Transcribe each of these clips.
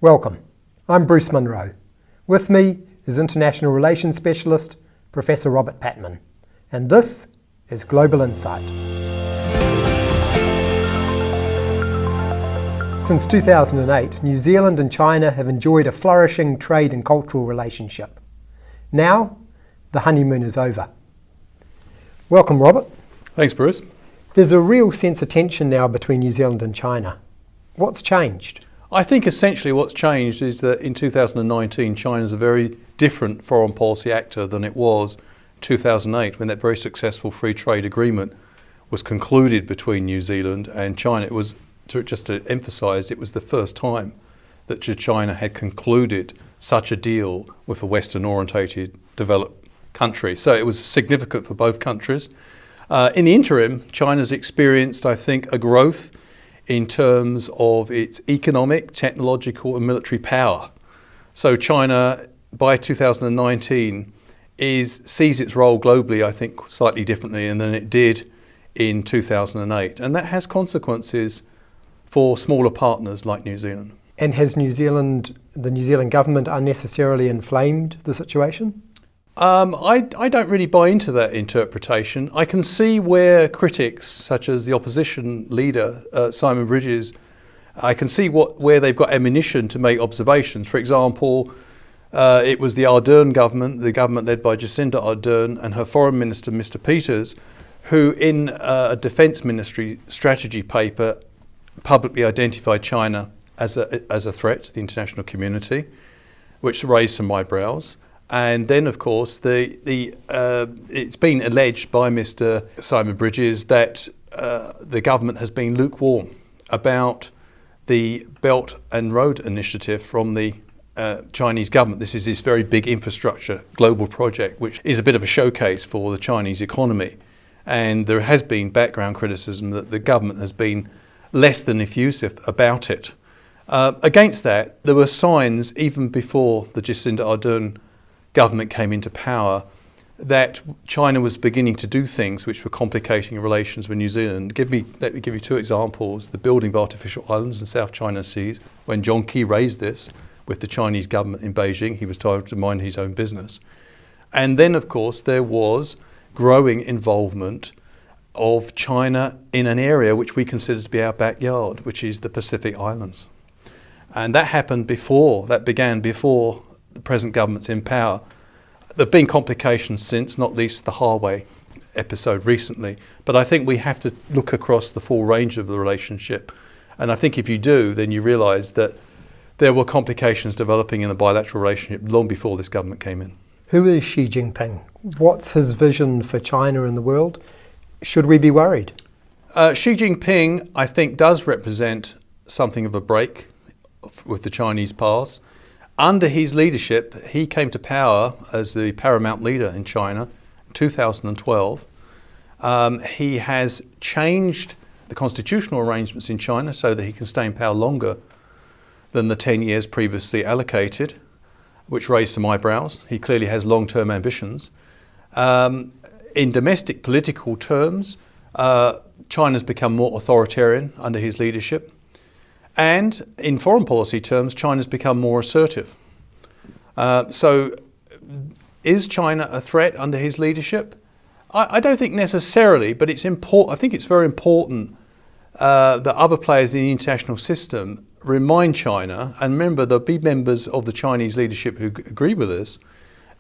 Welcome. I'm Bruce Munro. With me is International Relations Specialist Professor Robert Patman, and this is Global Insight. Since 2008, New Zealand and China have enjoyed a flourishing trade and cultural relationship. Now, the honeymoon is over. Welcome, Robert. Thanks, Bruce. There's a real sense of tension now between New Zealand and China. What's changed? I think essentially what's changed is that in 2019, China's a very different foreign policy actor than it was in 2008 when that very successful free trade agreement was concluded between New Zealand and China. It was, just to emphasise, it was the first time that China had concluded such a deal with a Western-orientated developed country. So it was significant for both countries. In the interim, China's experienced, I think, a growth in terms of its economic, technological and military power. So China, by 2019, sees its role globally, I think, slightly differently than it did in 2008. And that has consequences for smaller partners like New Zealand. And has the New Zealand government unnecessarily inflamed the situation? I don't really buy into that interpretation. I can see where critics, such as the opposition leader, Simon Bridges, I can see where they've got ammunition to make observations. For example, it was the Ardern government, the government led by Jacinda Ardern and her foreign minister, Mr. Peters, who in a defence ministry strategy paper publicly identified China as a threat to the international community, which raised some eyebrows. And then, of course, it's been alleged by Mr. Simon Bridges that the government has been lukewarm about the Belt and Road Initiative from the Chinese government. This is this very big infrastructure global project, which is a bit of a showcase for the Chinese economy. And there has been background criticism that the government has been less than effusive about it. Against that, there were signs even before the Jacinda Ardern government came into power that China was beginning to do things which were complicating relations with New Zealand. Let me give you two examples. The building of artificial islands in South China Seas. When John Key raised this with the Chinese government in Beijing, he was told to mind his own business. And then, of course, there was growing involvement of China in an area which we consider to be our backyard, which is the Pacific Islands. And that began before the present government's in power. There have been complications since, not least the Huawei episode recently. But I think we have to look across the full range of the relationship. And I think if you do, then you realise that there were complications developing in the bilateral relationship long before this government came in. Who is Xi Jinping? What's his vision for China and the world? Should we be worried? Xi Jinping, I think, does represent something of a break with the Chinese past. Under his leadership, he came to power as the paramount leader in China in 2012. He has changed the constitutional arrangements in China so that he can stay in power longer than the 10 years previously allocated, which raised some eyebrows. He clearly has long-term ambitions. In domestic political terms, China's become more authoritarian under his leadership. And in foreign policy terms, China's become more assertive. So is China a threat under his leadership? I don't think necessarily, but it's important. I think it's very important that other players in the international system remind China, and remember there'll be members of the Chinese leadership who agree with this,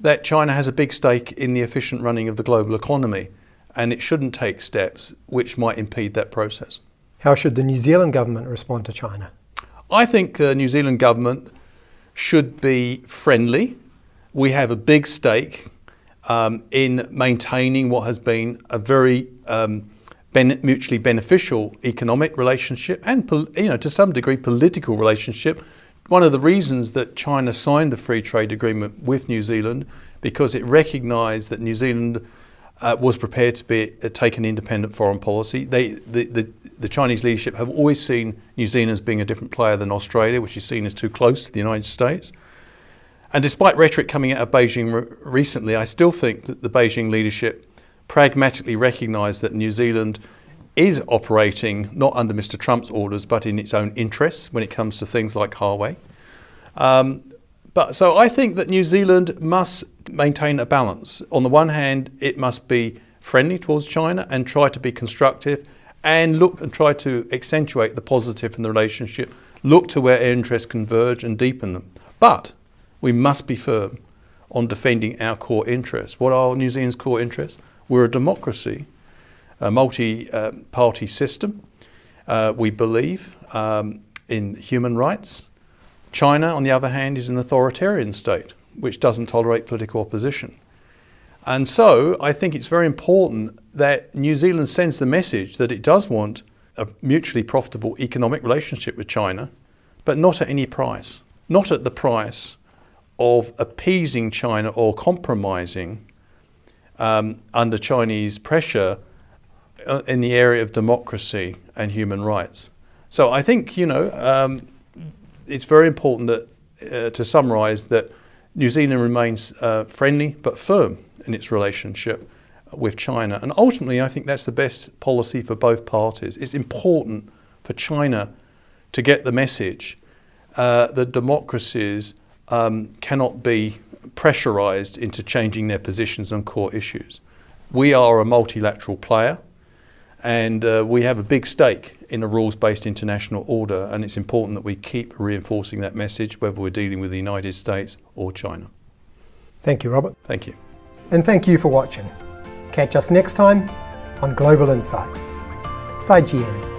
that China has a big stake in the efficient running of the global economy, and it shouldn't take steps which might impede that process. How should the New Zealand government respond to China? I think the New Zealand government should be friendly. We have a big stake in maintaining what has been a very mutually beneficial economic relationship and, to some degree, political relationship. One of the reasons that China signed the free trade agreement with New Zealand, because it recognised that New Zealand was prepared to take an independent foreign policy. The Chinese leadership have always seen New Zealand as being a different player than Australia, which is seen as too close to the United States. And despite rhetoric coming out of Beijing recently, I still think that the Beijing leadership pragmatically recognised that New Zealand is operating not under Mr. Trump's orders, but in its own interests when it comes to things like Huawei. So I think that New Zealand must maintain a balance. On the one hand, it must be friendly towards China and try to be constructive and look and try to accentuate the positive in the relationship, look to where interests converge and deepen them. But we must be firm on defending our core interests. What are New Zealand's core interests? We're a democracy, a multi-party system. We believe in human rights. China, on the other hand, is an authoritarian state which doesn't tolerate political opposition. And so I think it's very important that New Zealand sends the message that it does want a mutually profitable economic relationship with China, but not at any price. Not at the price of appeasing China or compromising under Chinese pressure in the area of democracy and human rights. So I think, it's very important that, to summarise, that New Zealand remains friendly but firm in its relationship with China. And ultimately, I think that's the best policy for both parties. It's important for China to get the message that democracies cannot be pressurised into changing their positions on core issues. We are a multilateral player, and we have a big stake in a rules-based international order, and it's important that we keep reinforcing that message, whether we're dealing with the United States or China. Thank you, Robert. Thank you. And thank you for watching. Catch us next time on Global Insight. Sai Jian.